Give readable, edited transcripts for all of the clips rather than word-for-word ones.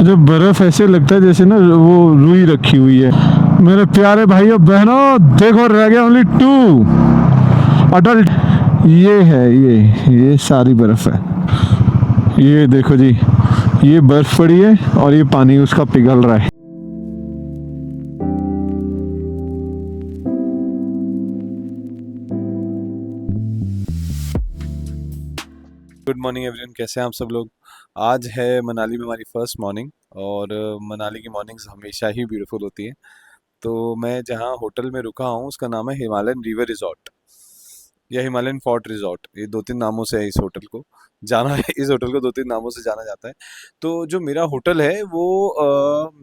जो बर्फ ऐसे लगता है जैसे ना वो रुई रखी हुई है। मेरे प्यारे भाइयों बहनों देखो रह गया ओनली 2 अडल्ट। ये है ये सारी बर्फ है। ये देखो जी, ये बर्फ पड़ी है और ये पानी उसका पिघल रहा है। गुड मॉर्निंग एवरीवन, कैसे हैं आप सब लोग। आज है मनाली में हमारी फर्स्ट मॉर्निंग और मनाली की मॉर्निंग्स हमेशा ही ब्यूटीफुल होती हैं। तो मैं जहाँ होटल में रुका हूँ उसका नाम है हिमालयन रिवर रिजॉर्ट या हिमालयन फोर्ट रिजॉर्ट। ये 2-3 नामों से है इस होटल को जाना है। इस होटल को 2-3 नामों से जाना जाता है। तो जो मेरा होटल है वो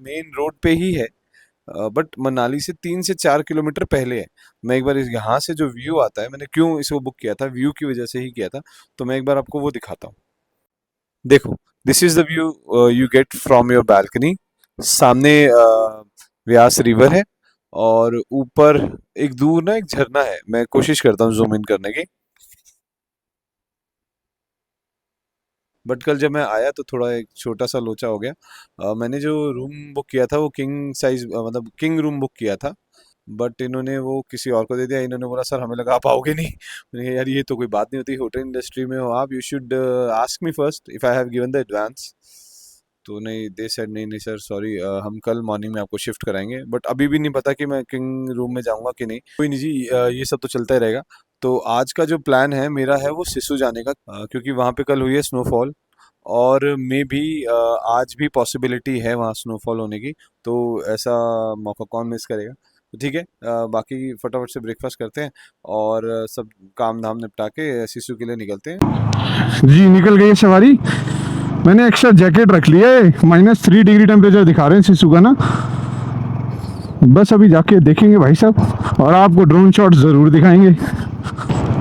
मेन रोड पे ही है, बट मनाली से 3 से 4 किलोमीटर पहले है। मैं एक बार यहाँ से जो व्यू आता है, मैंने क्यों इसको बुक किया था, व्यू की वजह से ही किया था। तो मैं एक बार आपको वो दिखाता हूँ। देखो, this is the view you get from your balcony. सामने व्यास रिवर है और ऊपर एक दूर ना एक झरना है। मैं कोशिश करता हूँ जूम इन करने की, बट कल जब मैं आया तो थोड़ा एक छोटा सा लोचा हो गया। मैंने जो रूम बुक किया था वो किंग साइज मतलब किंग रूम बुक किया था, बट इन्होंने वो किसी और को दे दिया। इन्होंने बोला सर हमें लगा आप आओगे नहीं। मैंने कहा, यार ये तो कोई बात नहीं होती, होटल इंडस्ट्री में हो आप, you should ask me first if I have given the advance. तो नहीं, दे सेड नहीं नहीं सर सॉरी, हम कल मॉर्निंग में आपको शिफ्ट कराएंगे, बट अभी भी नहीं पता कि मैं किंग रूम में जाऊंगा कि नहीं। कोई नहीं जी, ये सब तो चलता ही रहेगा। तो आज का जो प्लान है मेरा है वो सिसु जाने का, क्योंकि वहाँ पे कल हुई है स्नोफॉल और मे भी आज भी पॉसिबिलिटी है वहाँ स्नोफॉल होने की। तो ऐसा मौका कौन मिस करेगा। तो ठीक है, बाकी फटाफट से ब्रेकफास्ट करते हैं और सब काम धाम निपटा के सिसु के लिए निकलते हैं। जी निकल गई है सवारी। मैंने एक्स्ट्रा जैकेट रख लिया है। -3 डिग्री टेम्परेचर दिखा रहे हैं सिसु का ना। बस अभी जाके देखेंगे भाई साहब और आपको ड्रोन शॉट ज़रूर दिखाएंगे।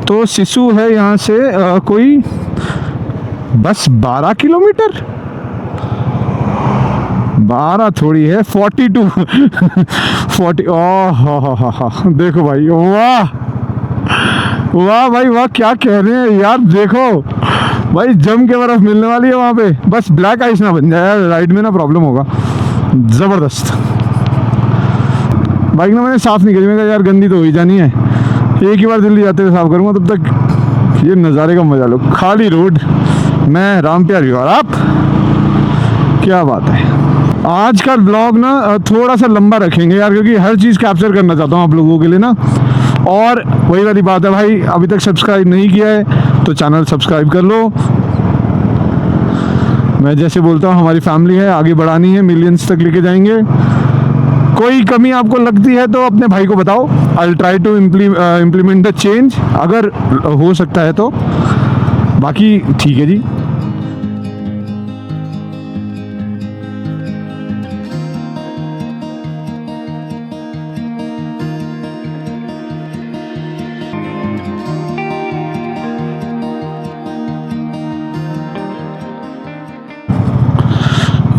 तो सिसु है यहाँ से कोई बस 12 किलोमीटर, 12 थोड़ी है 42 40। ओह देखो भाई, वाह वाह भाई वाह, क्या कह रहे हैं यार। देखो भाई जम के बर्फ मिलने वाली है वहाँ पे, बस ब्लैक आइस ना बन जाए, राइड में ना प्रॉब्लम होगा। ज़बरदस्त। बाइक ना मैंने साफ़ नहीं करी, मैं कहा यार गंदी तो हो ही जानी है, एक ही बार दिल्ली जाते हुए साफ़ करूँगा, तब तक ये नज़ारे का मजा लो। खाली रोड, मैं राम प्यारी और आप, क्या बात है। आज का ब्लॉग ना थोड़ा सा लंबा रखेंगे यार, क्योंकि हर चीज़ कैप्चर करना चाहता हूँ आप लोगों के लिए ना। और वही वाली बात है भाई, अभी तक सब्सक्राइब नहीं किया है तो चैनल सब्सक्राइब कर लो। मैं जैसे बोलता हूँ हमारी फैमिली है, आगे बढ़ानी है, मिलियंस तक लेके जाएंगे। कोई कमी आपको लगती है तो अपने भाई को बताओ, I will try to implement the change, अगर हो सकता है तो। बाकी ठीक है जी।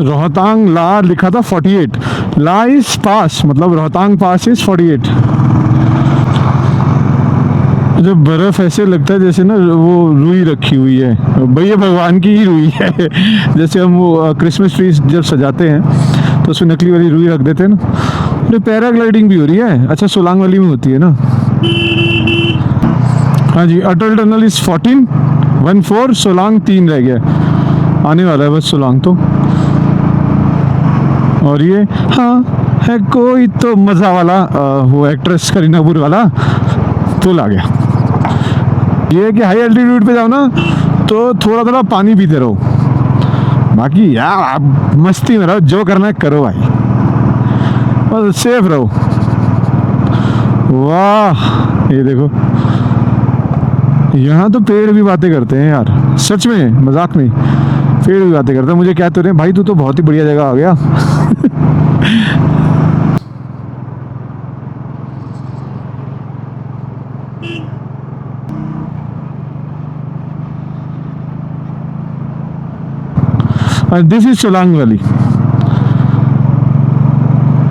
रोहतांग ला लिखा था 48, ला इज पास, मतलब रोहतांग पास इज 48। जो बर्फ ऐसे लगता है जैसे ना वो रुई रखी हुई है, भैया भगवान की ही रुई है। जैसे हम वो क्रिसमस ट्री जब सजाते हैं तो उसमें नकली वाली रुई रख देते हैं ना। तो पैराग्लाइडिंग भी हो रही है, अच्छा सोलांग वाली में होती है ना। हाँ जी, अटल टनल इज 14 सोलांग 3 रह गया, आने वाला है बस सोलांग तो। और ये हाँ है कोई तो मज़ा वाला, वो एक्ट्रेस करीना कपूर वाला पुल आ गया। ये है कि हाई एल्टीट्यूड पे जाओ ना तो थोड़ा थोड़ा पानी पीते रहो, बाकी यार आप मस्ती में रहो, जो करना है करो भाई, बस सेफ रहो। वाह ये देखो, यहाँ तो पेड़ भी बातें करते हैं यार, सच में मजाक नहीं, पेड़ भी बातें करते हैं। मुझे कहते रहे भाई तू तो बहुत ही बढ़िया जगह आ गया। This is Solang valley.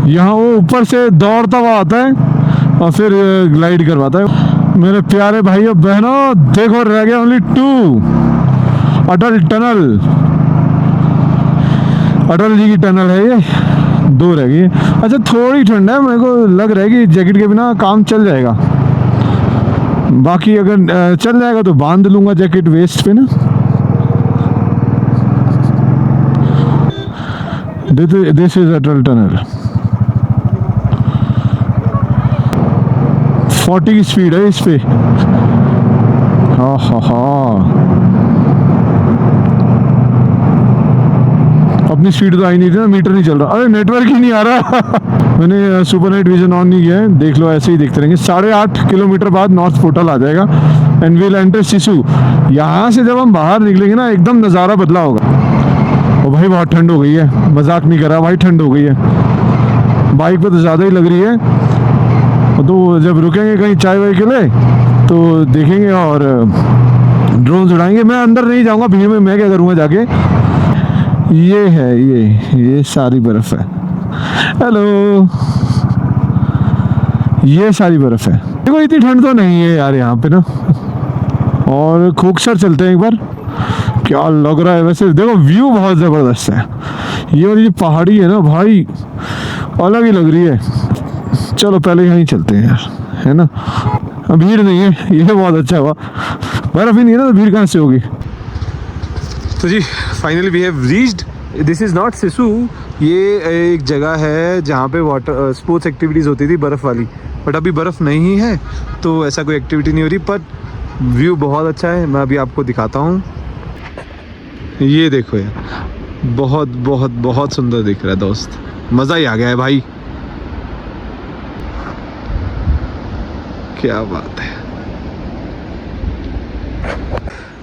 यहाँ वो ऊपर से दौड़ता हुआ आता है और फिर ग्लाइड करवाता है। मेरे प्यारे भाइयों बहनों देखो रह गया ओनली 2 अटल टनल। अटल जी की टनल है ये, 2 रह गई है। अच्छा थोड़ी ठंड है, मेरे को लग रहा है कि जैकेट के बिना काम चल जाएगा। बाकी अगर चल जाएगा तो बांध लूंगा जैकेट वेस्ट पे ना। This is Atal tunnel. 40 की स्पीड है इस पे। अपनी स्पीड तो आई नहीं थी ना, मीटर नहीं चल रहा। अरे नेटवर्क ही नहीं आ रहा। मैंने सुपर नाइट विजन ऑन नहीं किया है, देख लो ऐसे ही देखते रहेंगे। 8.5 किलोमीटर बाद नॉर्थ पोर्टल आ जाएगा एंड विल एंटर सिसु। यहाँ से जब हम बाहर निकलेंगे ना, एकदम नज़ारा बदला होगा। ओ भाई बहुत ठंड हो गई है, मजाक नहीं कर रहा भाई, ठंड हो गई है। बाइक पे तो ज़्यादा ही लग रही है। तो जब रुकेंगे कहीं चाय वाय के लिए तो देखेंगे और ड्रोन उड़ाएंगे। मैं अंदर नहीं जाऊंगा भीड़ में, मैं क्या करूँगा जाके। ये है ये सारी बर्फ़ है। हेलो, ये सारी बर्फ़ है। देखो इतनी ठंड तो नहीं है यार यहाँ पे ना। और खोखसर चलते हैं एक बार, क्या लग रहा है वैसे। देखो व्यू बहुत ज़बरदस्त है। ये वाली जो पहाड़ी है ना भाई, अलग ही लग रही है। चलो पहले यहीं चलते हैं यार, है ना। भीड़ नहीं है, ये बहुत अच्छा हुआ। बर्फ़ ही नहीं है ना, तो भीड़ कहाँ से होगी। तो जी finally we have reached. This is not सिसु, ये एक जगह है जहाँ पे वाटर स्पोर्ट्स एक्टिविटीज़ होती थी बर्फ़ वाली, बट अभी बर्फ़ नहीं है तो ऐसा कोई एक्टिविटी नहीं हो रही। पर व्यू बहुत अच्छा है, मैं अभी आपको दिखाता हूँ। ये देखो यार, बहुत बहुत बहुत सुंदर दिख रहा है दोस्त, मज़ा ही आ गया है भाई, क्या बात है।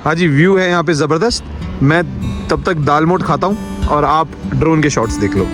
हाँ जी, व्यू है यहाँ पे ज़बरदस्त। मैं तब तक दाल मोट खाता हूँ और आप ड्रोन के शॉट्स देख लो।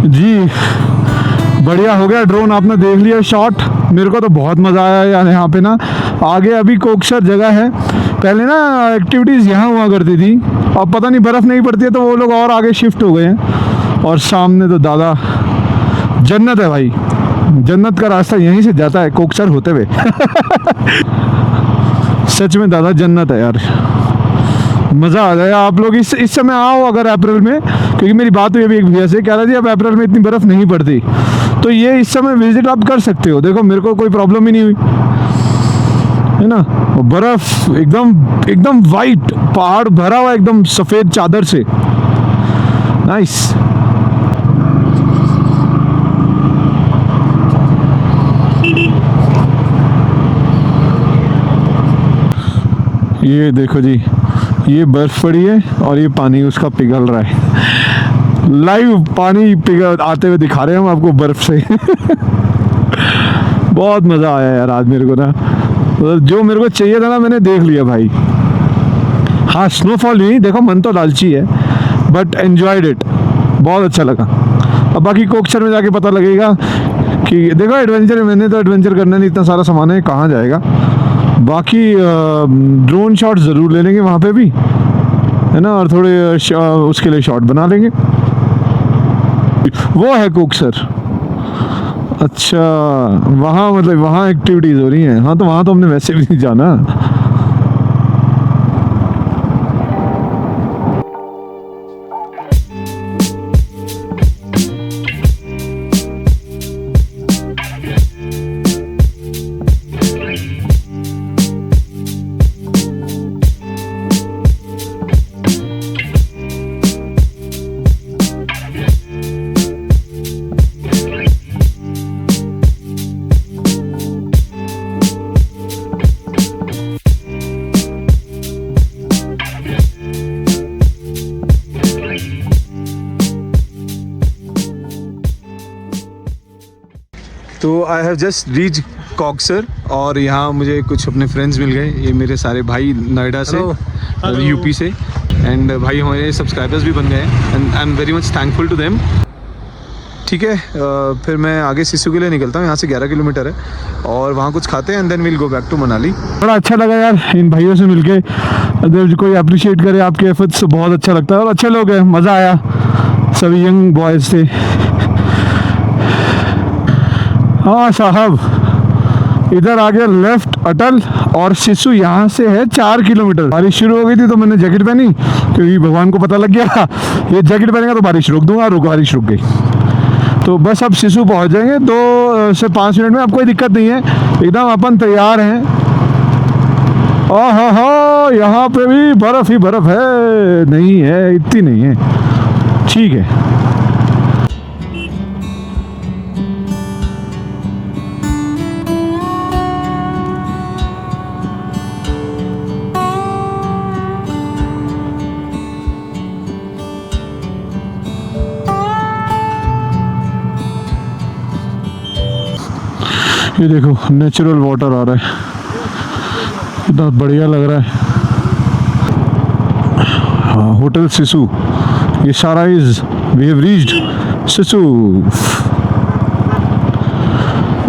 जी बढ़िया हो गया, ड्रोन आपने देख लिया शॉट। मेरे को तो बहुत मज़ा आया यार यहाँ पे ना। आगे अभी कोकसर जगह है, पहले ना एक्टिविटीज़ यहाँ हुआ करती थी, अब पता नहीं बर्फ़ नहीं पड़ती है तो वो लोग और आगे शिफ्ट हो गए हैं। और सामने तो दादा जन्नत है भाई, जन्नत का रास्ता यहीं से जाता है कोकसर होते हुए। सच में दादा जन्नत है यार, मज़ा आ जाएगा। आप लोग इस समय आओ अगर अप्रैल में, क्योंकि मेरी बात हुई अभी एक भैया से, कह रहा जी अब अप्रैल में इतनी बर्फ़ नहीं पड़ती, तो ये इस समय विजिट आप कर सकते हो। देखो मेरे को कोई प्रॉब्लम ही नहीं हुई, है ना। बर्फ़ एकदम वाइट, पहाड़ भरा हुआ एकदम सफ़ेद चादर से, नाइस। ये देखो जी, ये बर्फ़ पड़ी है और ये पानी उसका पिघल रहा है। लाइव पानी पिघल आते हुए दिखा रहे हैं हम आपको बर्फ़ से। बहुत मज़ा आया यार आज मेरे को ना, जो मेरे को चाहिए था ना मैंने देख लिया भाई। हाँ स्नोफॉल नहीं देखो, मन तो लालची है, बट एन्जॉयड इट, बहुत अच्छा लगा। अब बाकी कोकसर में जाके पता लगेगा कि देखो एडवेंचर, मैंने तो एडवेंचर करना नहीं, इतना सारा सामान है कहाँ जाएगा। बाकी ड्रोन शॉट ज़रूर ले लेंगे वहाँ पे भी, है ना, और थोड़े उसके लिए शॉट बना लेंगे। वो है कोकसर, अच्छा वहाँ मतलब वहाँ एक्टिविटीज़ हो रही हैं। हाँ तो वहाँ तो हमने वैसे भी नहीं जाना। तो आई हैव जस्ट रीच कॉक्सर और यहाँ मुझे कुछ अपने फ्रेंड्स मिल गए। ये मेरे सारे भाई नोएडा से, यूपी से। एंड भाई हमारे सब्सक्राइबर्स भी बन गए हैं and I am very much thankful to them. ठीक है, फिर मैं आगे सिसु के लिए निकलता हूँ। यहाँ से 11 किलोमीटर है और वहाँ कुछ खाते हैं and then will go back to Manali. बड़ा अच्छा लगा यार इन भाइयों से मिलके, अगर कोई अप्रिशिएट करे आपके एफर्ट्स बहुत अच्छा लगता है और अच्छे लोग हैं, मज़ा आया, सभी यंग बॉयज़ थे। हाँ साहब, इधर आ गया लेफ्ट अटल और सिसु यहाँ से है 4 किलोमीटर। बारिश शुरू हो गई थी तो मैंने जैकेट पहनी क्योंकि भगवान को पता लग गया ये जैकेट पहनेगा तो बारिश रोक दूंगा, बारिश रुक गई। तो बस अब सिसु पहुँच जाएंगे 2 से 5 मिनट में। अब कोई दिक्कत नहीं है, एकदम अपन तैयार हैं। ओहो, यहाँ पे भी बर्फ़ ही बर्फ़ है, नहीं है इतनी नहीं है, ठीक है। ये देखो नेचुरल वाटर आ रहा है, कितना बढ़िया लग रहा है। हाँ, होटल सिसु, ये सारा is we have reached Sissu.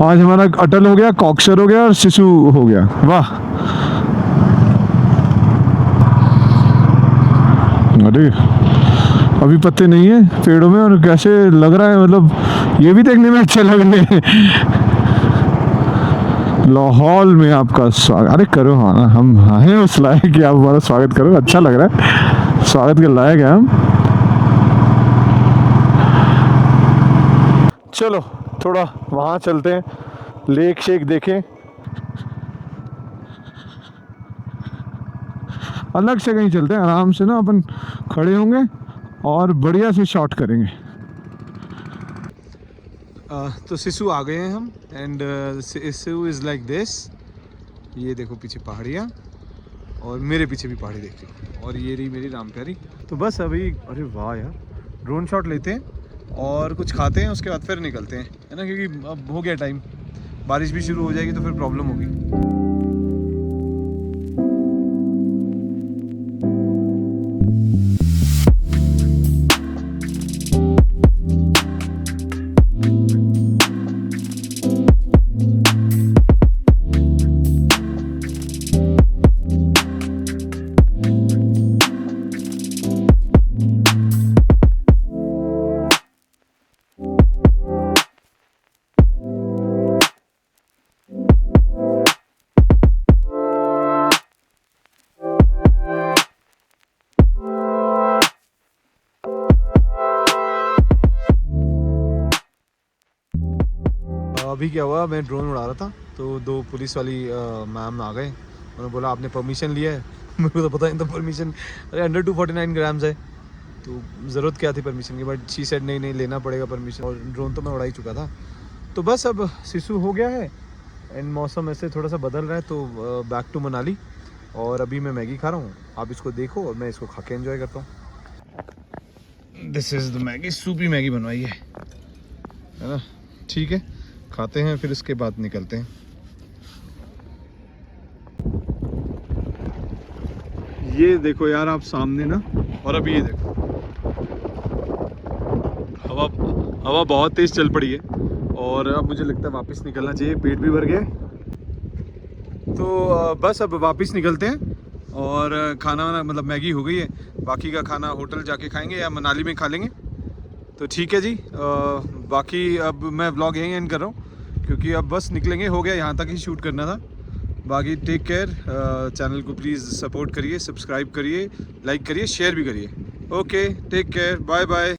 आज हमारा अटल हो गया, कॉक्सर हो गया और सिसु हो गया। वाह, अरे अभी पत्ते नहीं है पेड़ों में और कैसे लग रहा है, मतलब ये भी देखने में अच्छे लग रहे हैं। लाहौल में आपका स्वागत, अरे करो हाँ ना, हम हैं उस लायक कि आप हमारा स्वागत करो, अच्छा लग रहा है, स्वागत के लायक है हम। चलो थोड़ा वहाँ चलते हैं, लेक शेक देखें, अलग से कहीं चलते हैं, आराम से ना अपन खड़े होंगे और बढ़िया से शॉट करेंगे। तो सिसु आ गए हैं हम and Sissu is like this. ये देखो पीछे पहाड़ियाँ और मेरे पीछे भी पहाड़ी देख रही, और ये रही मेरी राम प्यारी। तो बस अभी, अरे वाह यार, ड्रोन शॉट लेते हैं और कुछ खाते हैं, उसके बाद फिर निकलते हैं, है ना, क्योंकि अब हो गया टाइम, बारिश भी शुरू हो जाएगी तो फिर प्रॉब्लम होगी। अभी क्या हुआ, मैं ड्रोन उड़ा रहा था तो 2 पुलिस वाली मैम आ गए, उन्होंने बोला आपने परमिशन लिया है। मेरे को तो पता नहीं था परमिशन, अरे अंडर 249 ग्राम्स है तो ज़रूरत क्या थी परमिशन की, बट शी सेड नहीं लेना पड़ेगा परमिशन, और ड्रोन तो मैं उड़ा ही चुका था। तो बस अब सिसु हो गया है एंड मौसम ऐसे थोड़ा सा बदल रहा है, तो बैक टू मनाली। और अभी मैं मैगी खा रहा हूँ, आप इसको देखो और मैं इसको खा के एंजॉय करता हूँ। This is the Maggi, Supi Maggi बनवाई है ना, ठीक है, खाते हैं फिर इसके बाद निकलते हैं। ये देखो यार आप सामने ना, और अभी ये देखो हवा बहुत तेज चल पड़ी है और अब मुझे लगता है वापस निकलना चाहिए, पेट भी भर गया। तो बस अब वापस निकलते हैं और खाना वाना, मतलब मैगी हो गई है, बाकी का खाना होटल जाके खाएंगे या मनाली में खा लेंगे। तो ठीक है जी, बाकी अब मैं व्लॉग यहीं एंड कर रहा हूँ क्योंकि अब बस निकलेंगे, हो गया, यहाँ तक ही शूट करना था। बाकी टेक केयर, चैनल को प्लीज़ सपोर्ट करिए, सब्सक्राइब करिए, लाइक करिए, शेयर भी करिए। Okay, take care, bye bye.